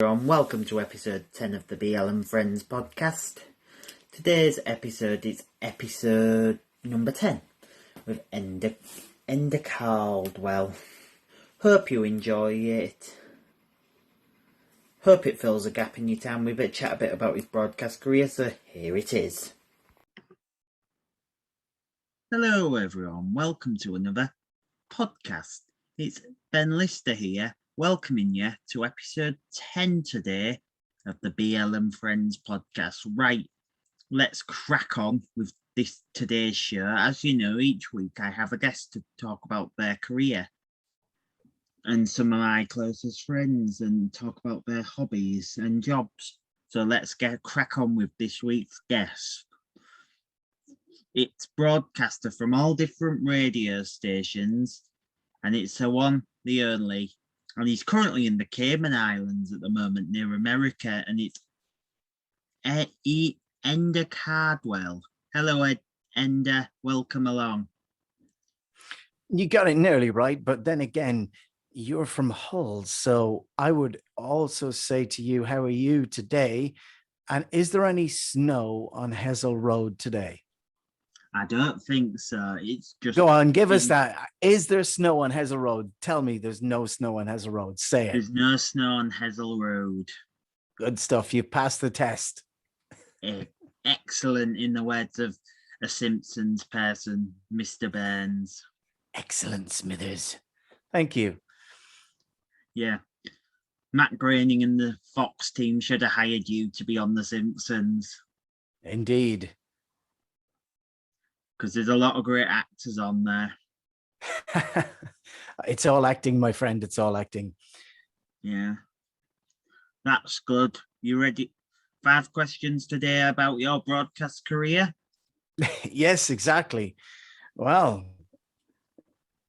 Everyone, welcome to episode 10 of the BL and Friends podcast. Today's episode is episode number 10 with Enda Caldwell. Hope you enjoy it. Hope it fills a gap in your time. We better chat a bit about his broadcast career, so here it is. Hello everyone, welcome to another podcast. It's Ben Lister here, welcoming you to episode 10 today of the BL and Friends podcast. Right, let's crack on with today's show. As you know, each week I have a guest to talk about their career and some of my closest friends and talk about their hobbies and jobs. So let's crack on with this week's guest. It's broadcaster from all different radio stations, and it's the one, the only, and he's currently in the Cayman Islands at the moment near America, and it's Enda Cadwell. Hello, Enda. Welcome along. You got it nearly right, but then again, you're from Hull, so I would also say to you, how are you today? And is there any snow on Hessel Road today? I don't think so. It's just... Go on, give us that. Is there snow on Hessel Road? Tell me there's no snow on Hessel Road. Say it. There's no snow on Hessel Road. Good stuff. You passed the test. Excellent, in the words of a Simpsons person, Mr. Burns. Excellent, Smithers. Thank you. Yeah. Matt Groening and the Fox team should have hired you to be on The Simpsons. Indeed. Because there's a lot of great actors on there. It's all acting, my friend. It's all acting. Yeah. That's good. You ready? 5 questions today about your broadcast career? Yes, exactly. Well,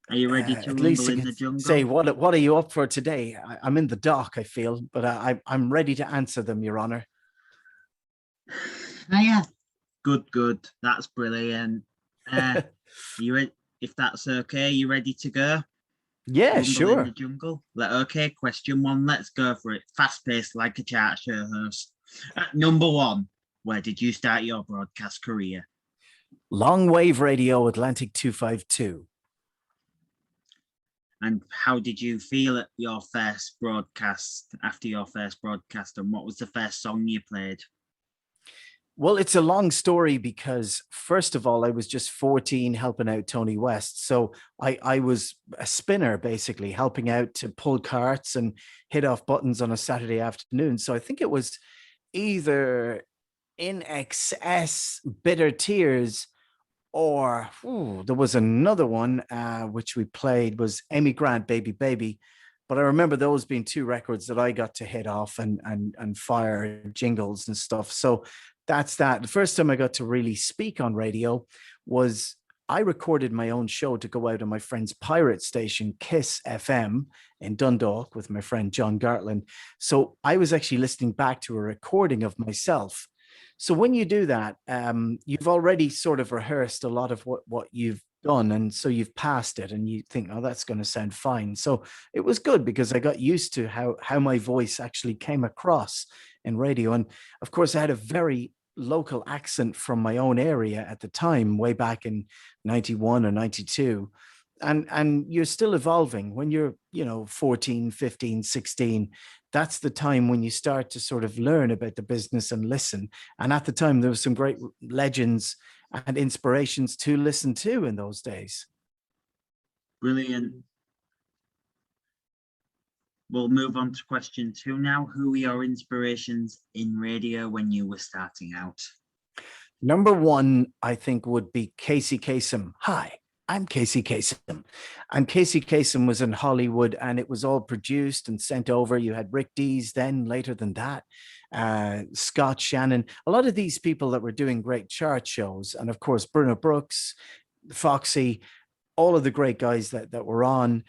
are you ready to at least in the jungle? Say, what are you up for today? I'm in the dock, I feel, but I'm ready to answer them, Your Honor. Yeah. Good. That's brilliant. If that's okay, you ready to go? Yeah, Rumble sure. In the jungle. Okay, question 1. Let's go for it. Fast-paced like a chart show host. Number 1. Where did you start your broadcast career? Long wave radio, Atlantic 252. And how did you feel at your first broadcast, after your first broadcast, and what was the first song you played? Well, it's a long story because, first of all, I was just 14 helping out Tony West. So I was a spinner, basically, helping out to pull carts and hit off buttons on a Saturday afternoon. So I think it was either In Excess, Bitter Tears, or there was another one which we played was Amy Grant, Baby Baby. But I remember those being 2 records that I got to hit off and fire jingles and stuff. So that's that. The first time I got to really speak on radio was I recorded my own show to go out on my friend's pirate station, Kiss FM in Dundalk with my friend John Gartland. So I was actually listening back to a recording of myself. So when you do that, you've already sort of rehearsed a lot of what you've done. And so you've passed it and you think, oh, that's going to sound fine. So it was good because I got used to how my voice actually came across in radio. And of course, I had a very local accent from my own area at the time, way back in 91 or 92. And you're still evolving when you're, 14, 15, 16. That's the time when you start to sort of learn about the business and listen. And at the time, there was some great legends and inspirations to listen to in those days. Brilliant. We'll move on to question 2 now. Who were your inspirations in radio when you were starting out? Number 1, I think, would be Casey Kasem. Hi, I'm Casey Kasem. And Casey Kasem was in Hollywood and it was all produced and sent over. You had Rick Dees then, later than that, Scott Shannon, a lot of these people that were doing great chart shows. And of course, Bruno Brooks, Foxy, all of the great guys that were on.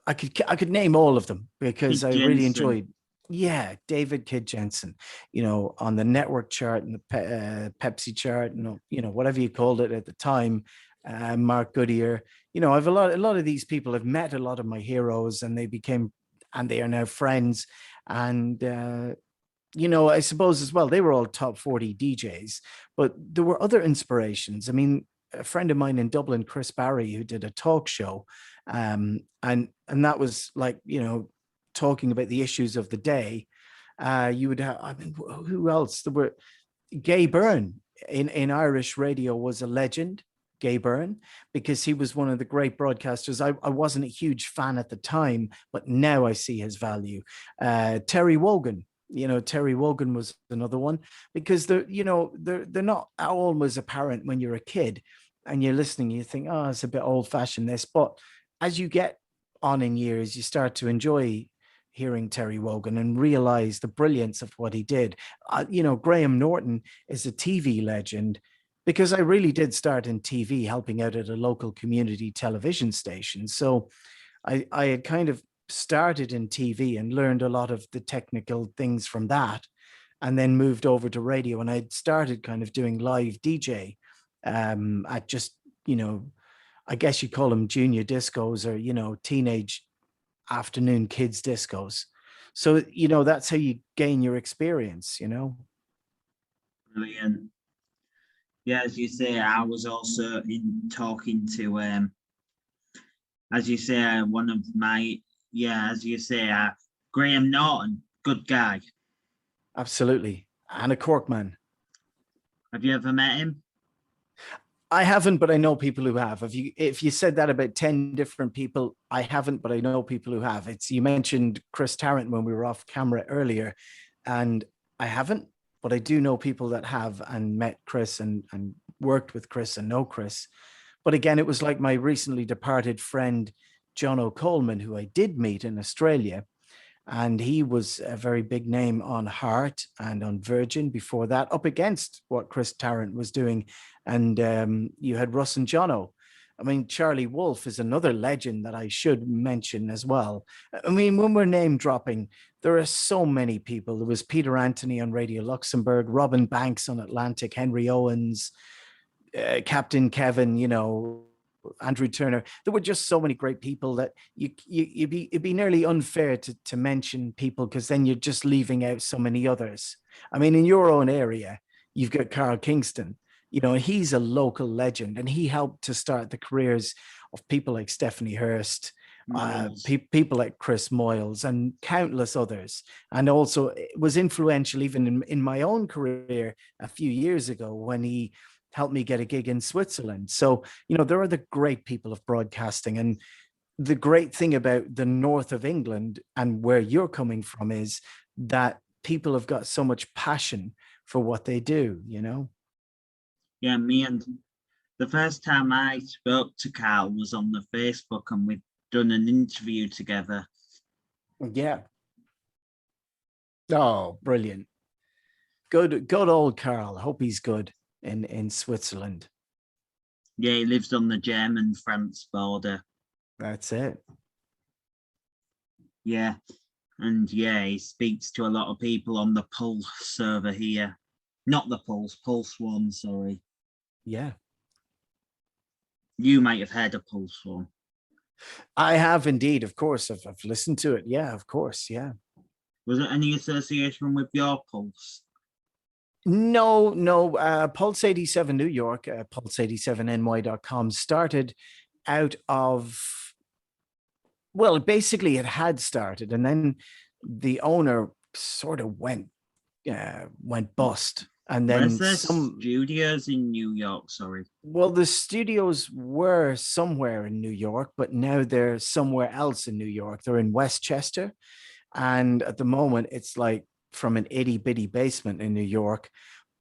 I could name all of them because I really enjoyed. Yeah, David Kid Jensen, on the network chart and the Pepsi chart, whatever you called it at the time. Mark Goodyear, I've a lot of these people. I've met a lot of my heroes, and they are now friends. And, I suppose as well, they were all top 40 DJs, but there were other inspirations. I mean, a friend of mine in Dublin, Chris Barry, who did a talk show, and that was like, talking about the issues of the day. You would have, I mean, who else? There were Gay Byrne in Irish radio was a legend. Gay Byrne, because he was one of the great broadcasters. I wasn't a huge fan at the time, but now I see his value. Terry Wogan, Terry Wogan was another one, because they're not always apparent when you're a kid and you're listening. You think, oh, it's a bit old fashioned this, but as you get on in years, you start to enjoy hearing Terry Wogan and realize the brilliance of what he did. Graham Norton is a TV legend, because I really did start in TV, helping out at a local community television station. So I had kind of started in TV and learned a lot of the technical things from that, and then moved over to radio. And I'd started kind of doing live DJ at just, I guess you call them junior discos, or, teenage afternoon kids discos. So, that's how you gain your experience, Brilliant. Yeah, as you say, I was also in talking to, as you say, one of my, as you say, Graham Norton, good guy. Absolutely. And a Cork man. Have you ever met him? I haven't, but I know people who have. If you said that about 10 different people, I haven't, but I know people who have. You mentioned Chris Tarrant when we were off camera earlier, and I haven't, but I do know people that have, and met Chris and worked with Chris and know Chris. But again, it was like my recently departed friend, John O'Coleman, who I did meet in Australia. And he was a very big name on Heart and on Virgin before that, up against what Chris Tarrant was doing. And you had Russ and Jono. I mean, Charlie Wolfe is another legend that I should mention as well. I mean, when we're name dropping, there are so many people. There was Peter Anthony on Radio Luxembourg, Robin Banks on Atlantic, Henry Owens, Captain Kevin, Andrew Turner. There were just so many great people that it'd be nearly unfair to mention people, because then you're just leaving out so many others. I mean, in your own area, you've got Carl Kingston, he's a local legend, and he helped to start the careers of people like Stephanie Hurst, people like Chris Moyles, and countless others. And also it was influential even in my own career a few years ago, when he helped me get a gig in Switzerland. So, there are the great people of broadcasting. And the great thing about the north of England and where you're coming from is that people have got so much passion for what they do, Yeah, me and the first time I spoke to Carl was on the Facebook, and we've done an interview together. Yeah. Oh, brilliant. Good old Carl. I hope he's good in Switzerland. Yeah, he lives on the German-France border. That's it. Yeah, and he speaks to a lot of people on the Pulse server here. Not the Pulse One, sorry. Yeah. You might have heard of Pulse One. I have indeed, of course. I've listened to it. Yeah, of course. Yeah. Was there any association with your Pulse? No. Pulse 87 New York, pulse87ny.com started out of, well, basically it had started, and then the owner sort of went bust. And then Where's the studios in New York? Sorry. Well, the studios were somewhere in New York, but now they're somewhere else in New York. They're in Westchester. And at the moment, it's like from an itty bitty basement in New York.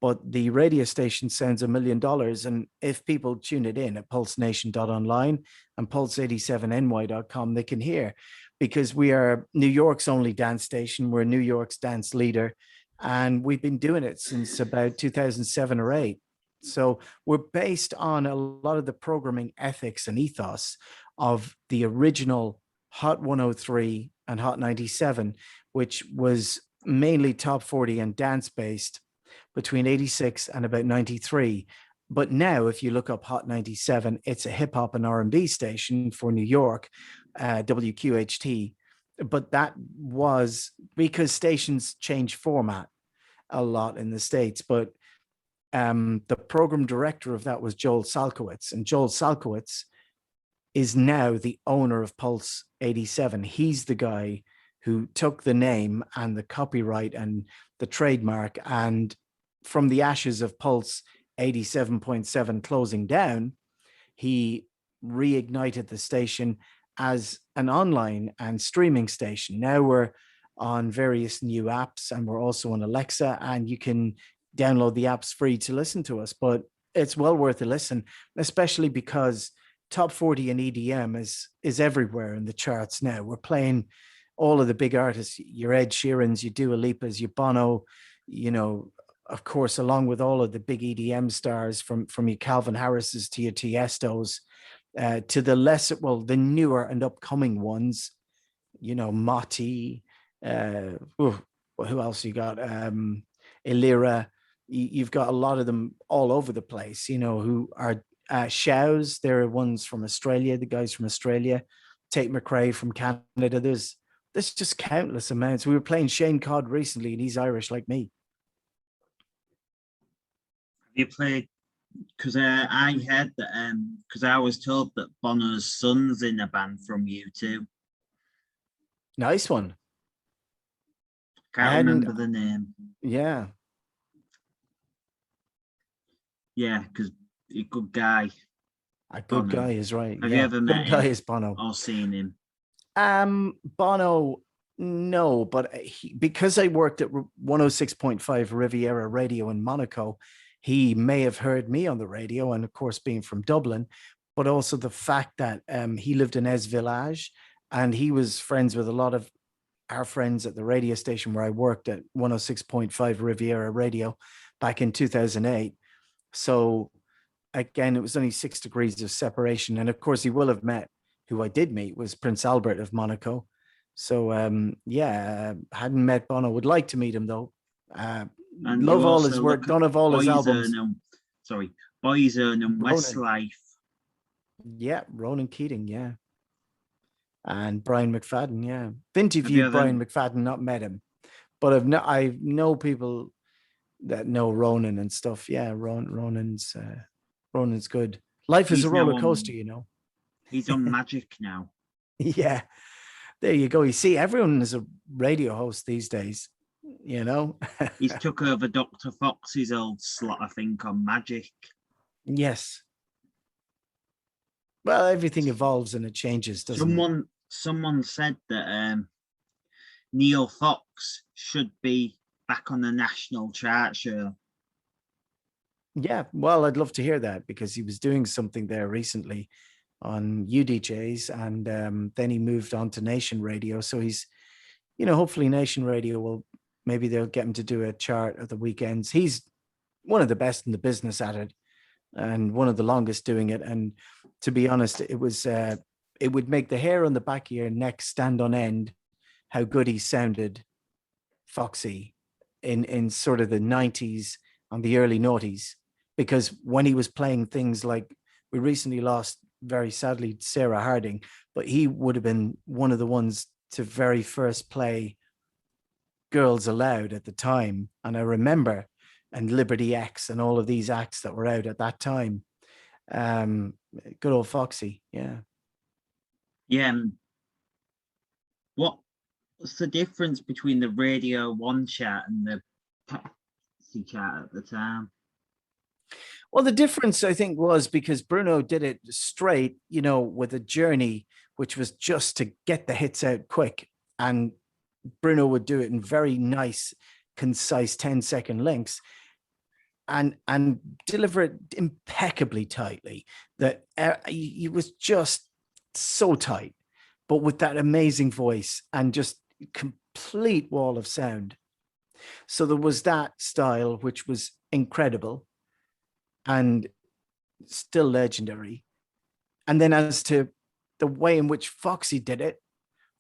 But the radio station sounds $1 million. And if people tune it in at pulsenation.online and pulse87ny.com, they can hear, because we are New York's only dance station. We're New York's dance leader. And we've been doing it since about 2007 or 8. So we're based on a lot of the programming ethics and ethos of the original Hot 103 and Hot 97, which was mainly top 40 and dance based between 86 and about 93. But now, if you look up Hot 97, it's a hip hop and R&B station for New York, WQHT. but that was because stations change format a lot in the States. But the program director of that was Joel Salkowitz, and Joel Salkowitz is now the owner of Pulse 87. He's the guy who took the name and the copyright and the trademark, and from the ashes of Pulse 87.7 closing down, he reignited the station as an online and streaming station. Now we're on various new apps, and we're also on Alexa, and you can download the apps free to listen to us. But it's well worth a listen, especially because top 40 and EDM is everywhere in the charts now. We're playing all of the big artists, your Ed Sheerans, your Dua Lipas, your Bono, you know, of course, along with all of the big EDM stars, from your Calvin Harris's to your Tiestos, to the lesser, well, the newer and upcoming ones, you know, Motti, who else you got? Illyra. You've got a lot of them all over the place, you know, who are Shows. There are ones from Australia, the guys from Australia, Tate McRae from Canada. There's just countless amounts. We were playing Shane Codd recently, and he's Irish like me. You played, because I heard that, because I was told that Bono's son's in a band from U2. Nice one. Can't remember the name. Yeah. Yeah, because a good guy. A good Bono. Guy is right. Have you ever met him? Guy is Bono. Or seen him? Bono, no, but because I worked at 106.5 Riviera Radio in Monaco, he may have heard me on the radio, and of course being from Dublin, but also the fact that he lived in Es Village, and he was friends with a lot of our friends at the radio station where I worked at 106.5 Riviera Radio back in 2008. So again, it was only 6 degrees of separation. And of course, he will have met, who I did meet, was Prince Albert of Monaco. So hadn't met Bono. Would like to meet him though. And love all his work, none of all his albums. Boyzone and Westlife. Yeah, Ronan Keating, yeah. And Brian McFadden, yeah. Interviewed Brian McFadden, not met him. But I know people that know Ronan and stuff. Yeah, Ronan's good. Life is a roller coaster, you know. He's on Magic now. Yeah. There you go. You see, everyone is a radio host these days, you know. He's took over Dr. Fox's old slot, I think, on Magic. Yes. Well, everything evolves and it changes, doesn't it? Someone said that Neil Fox should be back on the national chart show. Yeah, well, I'd love to hear that, because he was doing something there recently on UDJs, and then he moved on to Nation Radio. So he's, you know, hopefully Nation Radio will, maybe they'll get him to do a chart at the weekends. He's one of the best in the business at it, and one of the longest doing it. And to be honest, it would make the hair on the back of your neck stand on end how good he sounded, Foxy, in sort of the 90s and the early noughties. Because when he was playing things like, we recently lost, very sadly, Sarah Harding, but he would have been one of the ones to very first play Girls Aloud at the time. And I remember, and Liberty X and all of these acts that were out at that time. Good old Foxy, yeah. Yeah. What's the difference between the Radio 1 chart and the Pepsi chart at the time? Well, the difference, I think, was because Bruno did it straight, you know, with a journey, which was just to get the hits out quick. And Bruno would do it in very nice, concise 10-second links and deliver it impeccably tightly. That he was just so tight, but with that amazing voice and just complete wall of sound. So there was that style, which was incredible and still legendary. And then as to the way in which Foxy did it,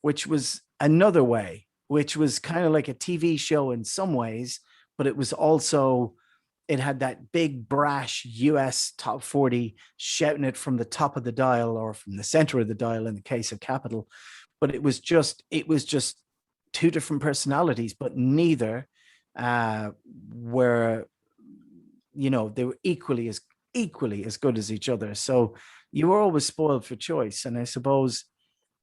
which was another way, which was kind of like a TV show in some ways, but it was also, it had that big brash US top 40 shouting it from the top of the dial, or from the center of the dial in the case of Capital. but it was just two different personalities, but neither were, they were equally as good as each other. So you were always spoiled for choice. And I suppose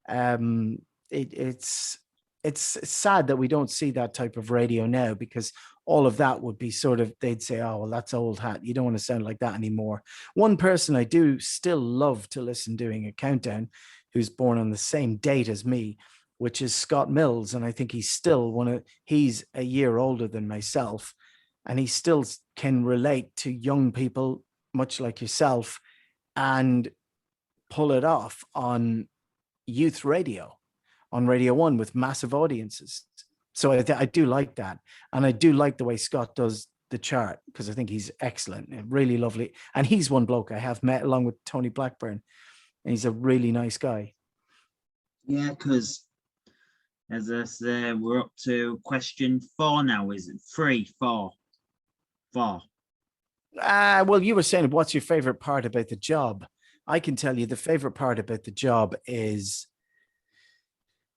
um, it's sad that we don't see that type of radio now, because all of that would be sort of, they'd say, oh, well, that's old hat. You don't want to sound like that anymore. One person I do still love to listen doing a countdown, who's born on the same date as me, which is Scott Mills. And I think he's a year older than myself, and he still can relate to young people, much like yourself, and pull it off on youth radio, on Radio 1 with massive audiences. So I do like that. And I do like the way Scott does the chart, because I think he's excellent and really lovely. And he's one bloke I have met along with Tony Blackburn. And he's a really nice guy. Yeah, because as I said, we're up to question 4 now, is it? 3, 4, 4. Well, you were saying, what's your favorite part about the job? I can tell you the favorite part about the job is,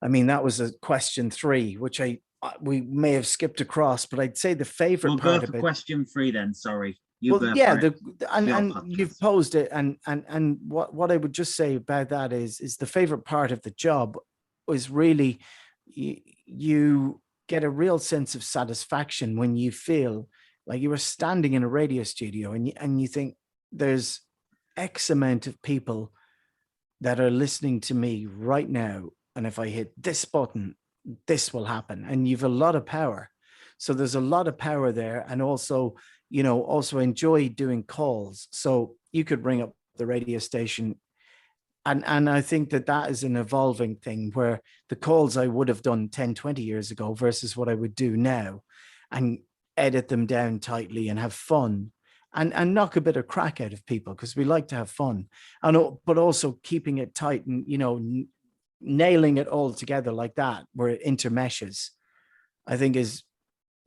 that was a question 3, which we may have skipped across, but I'd say the favorite we'll part go for about question 3 then. Sorry, and you've posed it, and what I would just say about that is the favorite part of the job was really you get a real sense of satisfaction when you feel like you were standing in a radio studio and you think there's X amount of people that are listening to me right now, and if I hit this button, this will happen. And you've a lot of power. So there's a lot of power there. And also, also enjoy doing calls. So you could ring up the radio station. And I think that is an evolving thing, where the calls I would have done 10, 20 years ago versus what I would do now, and edit them down tightly and have fun and knock a bit of crack out of people, because we like to have fun. But also keeping it tight and, nailing it all together like that, where it intermeshes, I think is,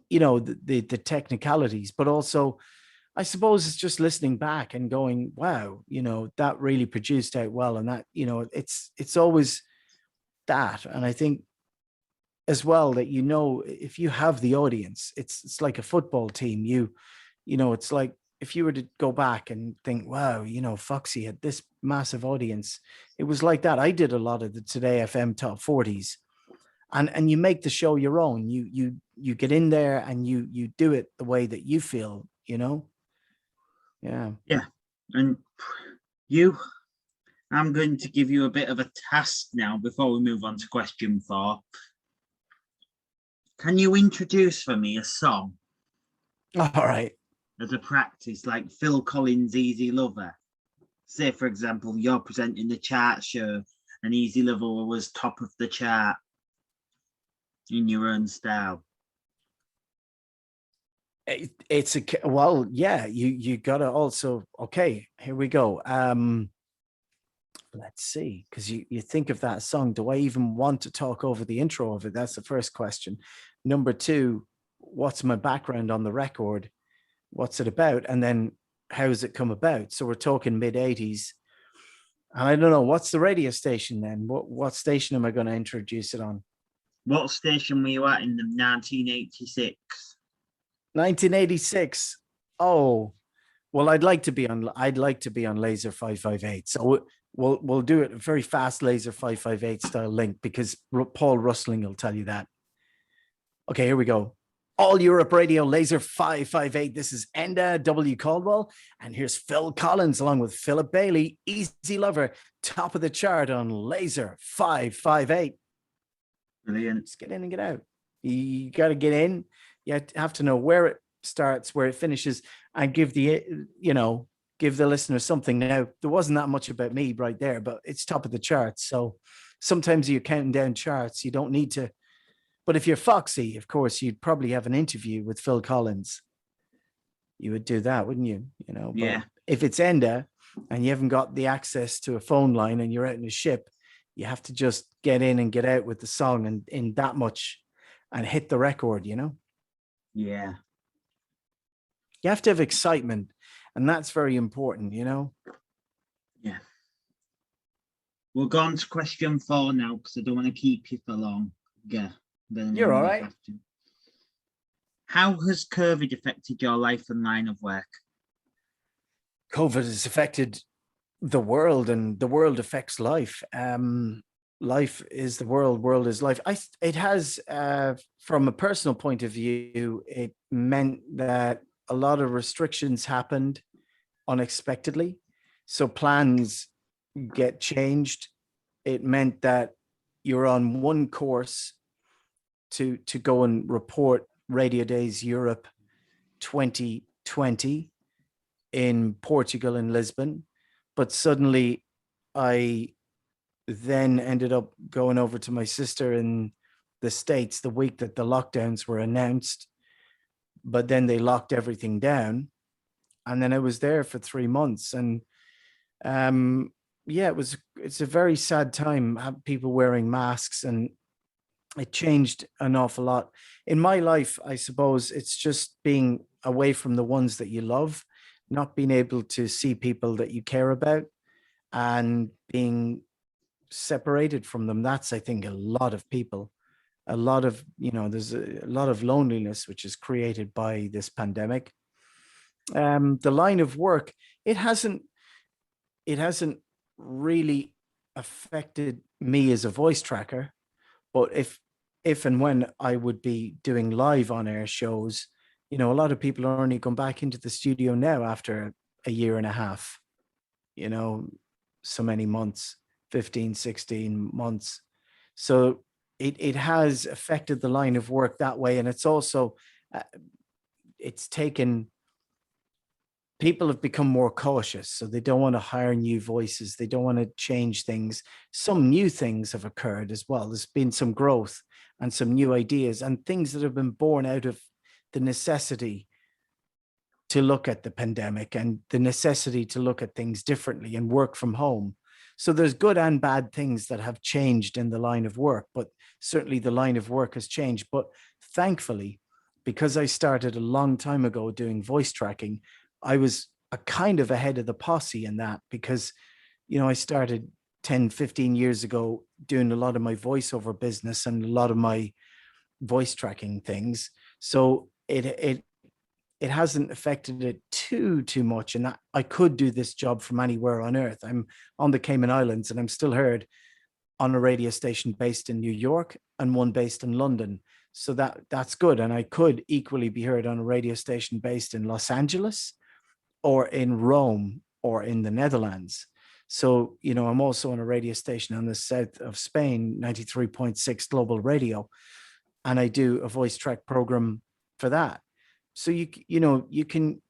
the technicalities. But also, I suppose it's just listening back and going, wow, that really produced out well. And that, it's always that. And I think as well that, if you have the audience, it's like a football team. It's like, if you were to go back and think, wow, Foxy had this massive audience, it was like that. I did a lot of the Today FM top 40s, and you make the show your own. You get in there and you do it the way that you feel, Yeah. And I'm going to give you a bit of a task now before we move on to question 4. Can you introduce for me a song? All right. As a practice, like Phil Collins' Easy Lover. Say, for example, you're presenting the chart show and Easy Lover was top of the chart in your own style. You gotta also, okay, here we go. Let's see, because you think of that song, do I even want to talk over the intro of it? That's the first question. Number 2, what's my background on the record? What's it about? And then how has it come about? So we're talking mid-80s. And I don't know, what's the radio station then? What station am I going to introduce it on? What station were you at in 1986? 1986. Oh, well, I'd like to be on Laser 558. So we'll do it a very fast Laser 558 style link, because Paul Rustling will tell you that. Okay, here we go. All Europe Radio, Laser 558. This is Enda W. Caldwell. And here's Phil Collins along with Philip Bailey, Easy Lover, top of the chart on Laser 558. Brilliant. Just get in and get out. You got to get in. You have to know where it starts, where it finishes, and give the listener something. Now, there wasn't that much about me right there, but it's top of the charts. So sometimes you're counting down charts. You don't need to. But if you're Foxy, of course, you'd probably have an interview with Phil Collins. You would do that, wouldn't you? Yeah. But if it's Enda and you haven't got the access to a phone line and you're out in a ship, you have to just get in and get out with the song and in that much and hit the record, Yeah. You have to have excitement, and that's very important, Yeah. We'll go on to question 4 now because I don't want to keep you for long. Yeah, then You're all we right. have to. How has COVID affected your life and line of work? COVID has affected the world, and the world affects life. Life is the world, world is life. It has, from a personal point of view, it meant that a lot of restrictions happened unexpectedly. So plans get changed. It meant that you're on one course to go and report Radio Days Europe 2020 in Portugal in Lisbon. But suddenly I then ended up going over to my sister in the States the week that the lockdowns were announced, but then they locked everything down. And then I was there for 3 months. And yeah, it's a very sad time, have people wearing masks, and it changed an awful lot. In my life, I suppose it's just being away from the ones that you love, not being able to see people that you care about, and being separated from them. That's, I think, a lot of people, a lot of, there's a lot of loneliness which is created by this pandemic. The line of work, it hasn't really affected me as a voice tracker, but if and when I would be doing live on air shows, a lot of people are only going back into the studio now after a year and a half, so many months, 15, 16 months. So it has affected the line of work that way. And it's also, it's taken, people have become more cautious. So they don't want to hire new voices. They don't want to change things. Some new things have occurred as well. There's been some growth and some new ideas and things that have been born out of the necessity to look at the pandemic and the necessity to look at things differently and work from home. So there's good and bad things that have changed in the line of work, but certainly the line of work has changed. But thankfully, because I started a long time ago doing voice tracking, I was a kind of ahead of the posse in that, because, I started 10, 15 years ago doing a lot of my voiceover business and a lot of my voice tracking things. So it hasn't affected it too much. And I could do this job from anywhere on earth. I'm on the Cayman Islands and I'm still heard on a radio station based in New York and one based in London. So that's good. And I could equally be heard on a radio station based in Los Angeles or in Rome or in the Netherlands. So, I'm also on a radio station on the south of Spain, 93.6 Global Radio. And I do a voice track program for that. So you can,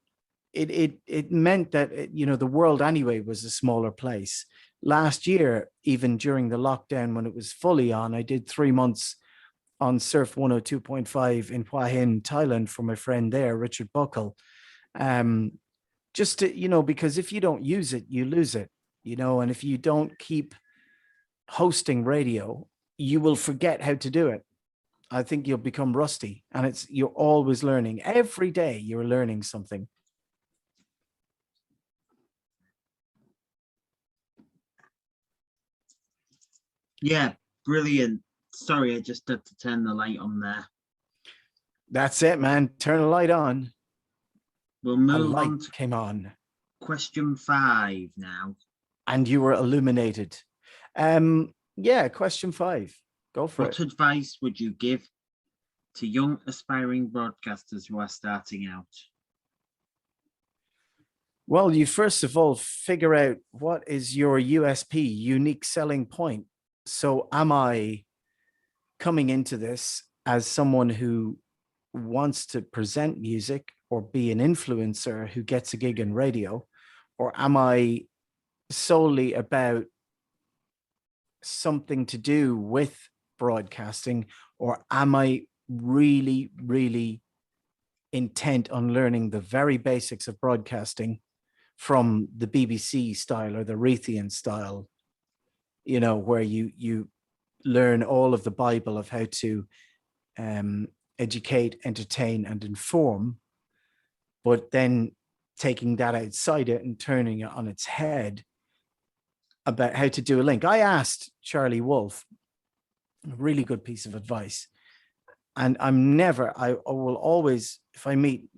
it meant that, the world anyway was a smaller place. Last year, even during the lockdown, when it was fully on, I did 3 months on Surf 102.5 in Hua Hin, Thailand, for my friend there, Richard Buckle. Just to, because if you don't use it, you lose it, and if you don't keep hosting radio, you will forget how to do it. I think you'll become rusty, and you're always learning. Every day you're learning something. Yeah, brilliant. Sorry, I just had to turn the light on there. That's it, man. Turn the light on. We'll move on to came on. question 5 now. And you were illuminated. Yeah, question 5. Go for it. What advice would you give to young aspiring broadcasters who are starting out? Well, you first of all figure out what is your USP, unique selling point. So am I coming into this as someone who wants to present music or be an influencer who gets a gig in radio? Or am I solely about something to do with broadcasting? Or am I really, really intent on learning the very basics of broadcasting from the BBC style or the Raytheon style, where you learn all of the Bible of how to educate, entertain, and inform, but then taking that outside it and turning it on its head about how to do a link. I asked Charlie Wolf a really good piece of advice. And I will always, if I meet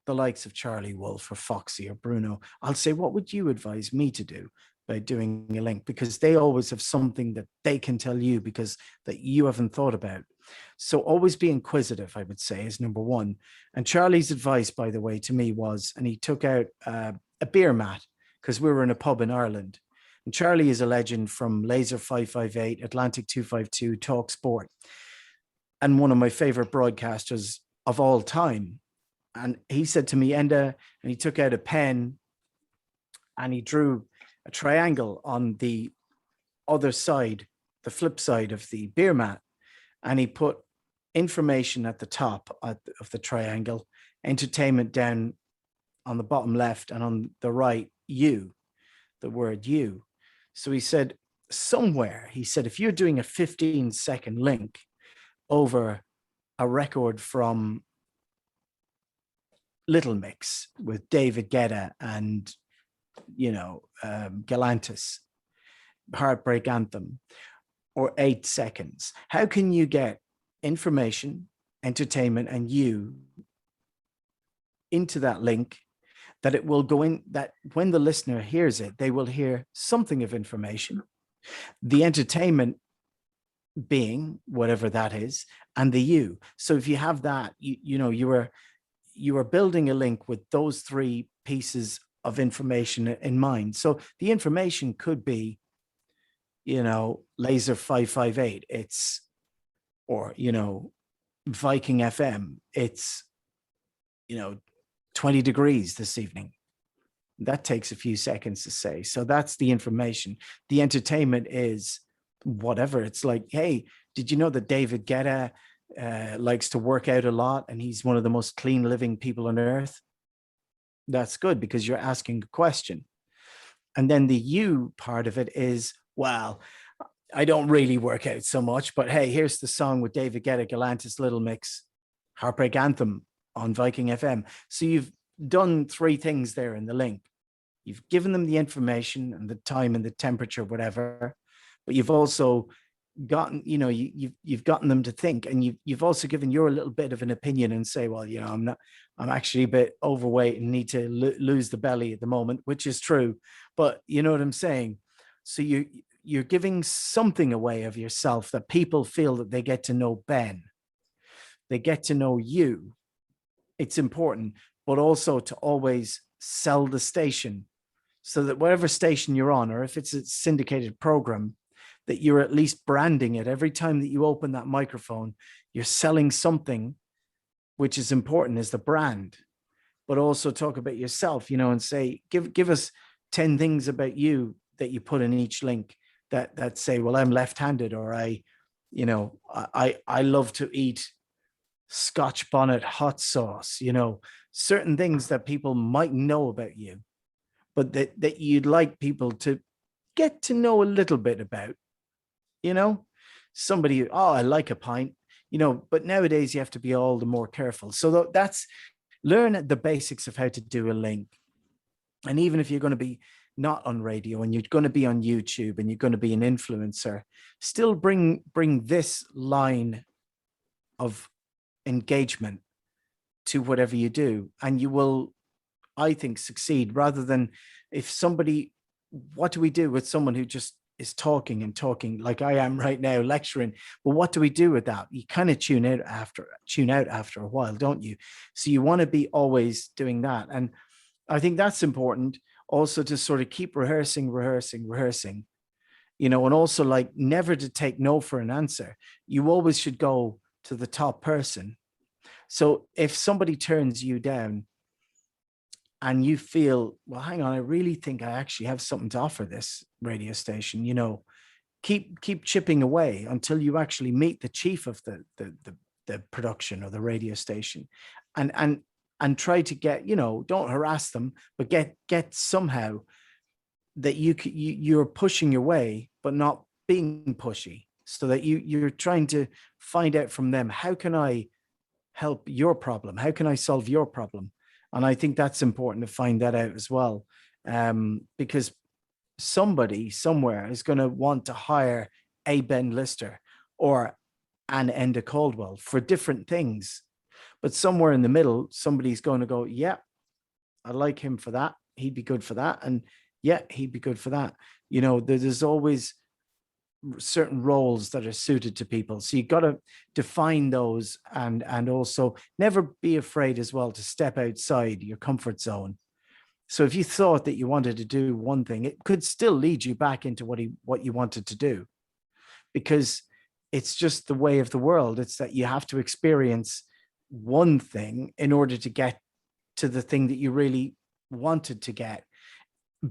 the likes of Charlie Wolf or Foxy or Bruno, I'll say, what would you advise me to do by doing a link? Because they always have something that they can tell you because that you haven't thought about. So always be inquisitive, I would say, is number one. And Charlie's advice, by the way, to me was, and he took out a beer mat because we were in a pub in Ireland. And Charlie is a legend from Laser 558, Atlantic 252, Talk Sport, and one of my favorite broadcasters of all time. And he said to me, Enda, and he took out a pen and he drew a triangle on the other side, the flip side of the beer mat. And he put information at the top of the triangle, entertainment down on the bottom left, and on the right, you, the word you. So he said, somewhere, he said, if you're doing a 15-second link over a record from Little Mix with David Guetta and, Galantis, Heartbreak Anthem, or 8 seconds, how can you get information, entertainment, and you into that link that it will go in, that when the listener hears it, they will hear something of information, the entertainment being whatever that is, and the you. So if you have that, you are building a link with those three pieces of information in mind. So the information could be, Laser 558, it's, or, Viking FM, it's, 20 degrees this evening. That takes a few seconds to say. So that's the information. The entertainment is whatever. It's like, hey, did you know that David Guetta likes to work out a lot and he's one of the most clean living people on earth? That's good because you're asking a question. And then the you part of it is, well, I don't really work out so much, but hey, here's the song with David Guetta, Galantis, Little Mix, Heartbreak Anthem on Viking FM. So you've done three things there in the link. You've given them the information and the time and the temperature, whatever, but you've also gotten, you've gotten them to think, and you've also given your little bit of an opinion and say, well, I'm actually a bit overweight and need to lose the belly at the moment, which is true, but you know what I'm saying? So you're giving something away of yourself that people feel that they get to know Ben, they get to know you. It's important, but also to always sell the station so that whatever station you're on, or if it's a syndicated program, that you're at least branding it. Every time that you open that microphone, you're selling something, which is important, is the brand, but also talk about yourself, and say, give us 10 things about you that you put in each link that say, well, I'm left-handed, or I love to eat Scotch bonnet hot sauce, certain things that people might know about you, but that you'd like people to get to know a little bit about, somebody, oh, I like a pint, but nowadays you have to be all the more careful. So that's, learn the basics of how to do a link. And even if you're going to be not on radio and you're going to be on YouTube and you're going to be an influencer, still bring this line of engagement to whatever you do, and you will, I think, succeed. Rather than if somebody, what do we do with someone who just is talking and talking like I am right now, lecturing? Well, what do we do with that? You kind of tune out after a while, don't you? So you want to be always doing that. And I think that's important also, to sort of keep rehearsing, and also like never to take no for an answer. You always should go to the top person. So if somebody turns you down and you feel, well, hang on, I really think I actually have something to offer this radio station, keep chipping away until you actually meet the chief of the production or the radio station, and try to get, don't harass them, but get somehow that you're pushing your way, but not being pushy, so that you're trying to find out from them, how can I help your problem? How can I solve your problem? And I think that's important to find that out as well, because somebody somewhere is going to want to hire a Ben Lister or an Enda Caldwell for different things. But somewhere in the middle, somebody's going to go, yeah, I like him for that. He'd be good for that. And yeah, he'd be good for that. You know, there's always certain roles that are suited to people. So you got to define those, and also never be afraid as well to step outside your comfort zone. So if you thought that you wanted to do one thing, it could still lead you back into what you wanted to do, because it's just the way of the world. It's that you have to experience one thing in order to get to the thing that you really wanted to get.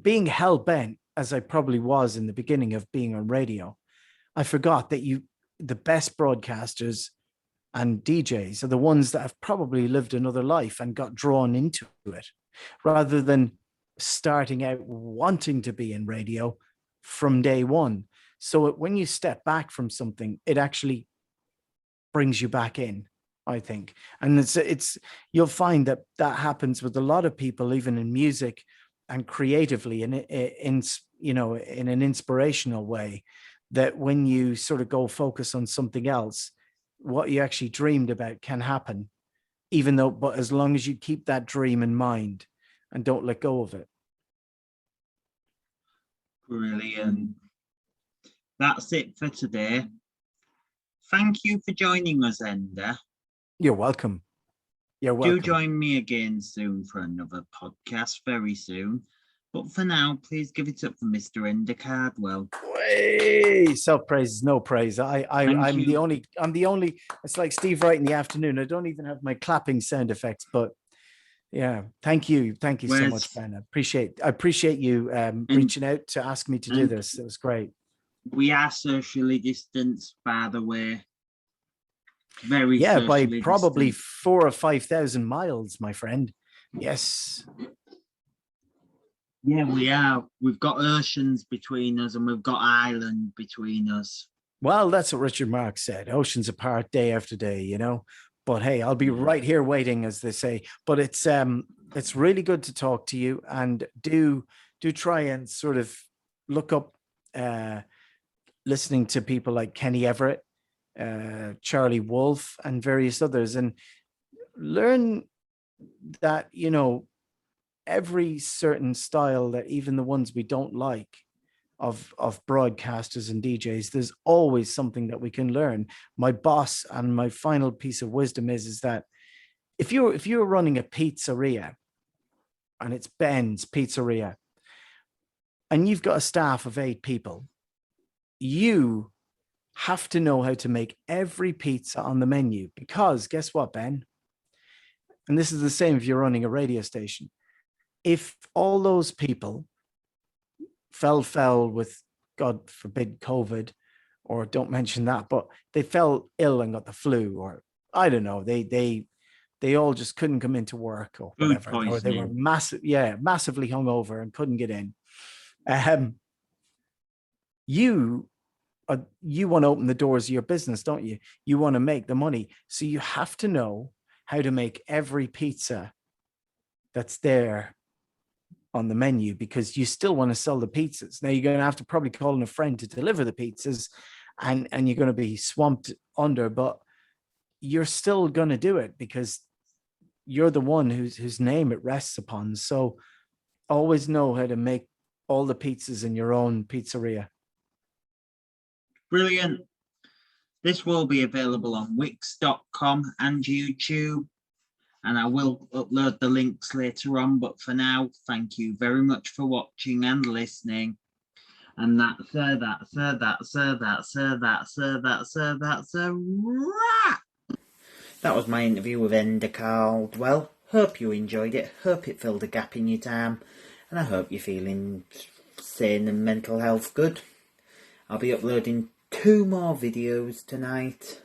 Being hell-bent, as I probably was in the beginning of being on radio, I forgot that the best broadcasters and DJs are the ones that have probably lived another life and got drawn into it, rather than starting out wanting to be in radio from day one. So when you step back from something, it actually brings you back in, I think. And it's you'll find that happens with a lot of people, even in music and creatively, in you know, in an inspirational way, that when you sort of go focus on something else, what you actually dreamed about can happen, but as long as you keep that dream in mind and don't let go of it. Brilliant. That's it for today. Thank you for joining us, Enda. You're welcome. You're welcome. Do join me again soon for another podcast very soon. But for now, please give it up for Mr. Enda Cardwell. Way self-praise is no praise. I'm the only. It's like Steve Wright in the afternoon. I don't even have my clapping sound effects, but yeah, thank you so much, Ben. I appreciate you reaching out to ask me to do this. It was great. We are socially distanced, by the way. Very by probably distanced. 4,000 or 5,000 miles, my friend. Yes. Yeah, we are. We've got oceans between us, and we've got island between us. Well, that's what Richard Marx said. Oceans apart, day after day, you know. But hey, I'll be right here waiting, as they say. But it's really good to talk to you, and do try and sort of look up listening to people like Kenny Everett, Charlie Wolf, and various others, and learn that, you know, every certain style, that even the ones we don't like, of broadcasters and DJs, there's always something that we can learn. My boss, and my final piece of wisdom is that if you're running a pizzeria, and it's Ben's Pizzeria, and you've got a staff of 8 people, you have to know how to make every pizza on the menu, because guess what, Ben? And this is the same if you're running a radio station. If all those people fell with, God forbid, COVID, or don't mention that, but they fell ill and got the flu, or I don't know, they all just couldn't come into work or whatever, or they were massively hungover and couldn't get in. You want to open the doors of your business, don't you? You want to make the money. So you have to know how to make every pizza that's there on the menu, because you still want to sell the pizzas. Now you're going to have to probably call in a friend to deliver the pizzas, and you're going to be swamped under, but you're still going to do it because you're the one whose name it rests upon. So always know how to make all the pizzas in your own pizzeria. Brilliant. This will be available on wix.com and YouTube, and I will upload the links later on. But for now, thank you very much for watching and listening. And that's a wrap. That was my interview with Enda Caldwell. Hope you enjoyed it. Hope it filled a gap in your time. And I hope you're feeling sane and mental health good. I'll be uploading 2 more videos tonight.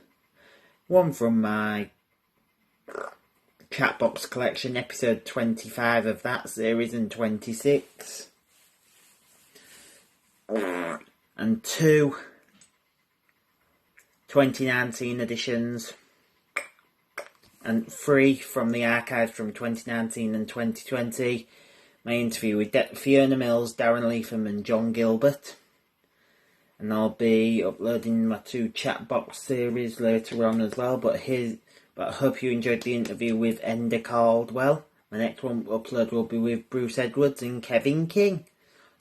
One from my Chatbox collection, episode 25 of that series, and 26. And 2 2019 editions. And 3 from the archives from 2019 and 2020. my interview with Fiona Mills, Darren Leatham and John Gilbert. And I'll be uploading my 2 chat box series later on as well. But I hope you enjoyed the interview with Enda Caldwell. My next one upload will be with Bruce Edwards and Kevin King.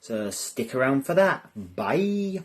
So stick around for that. Bye.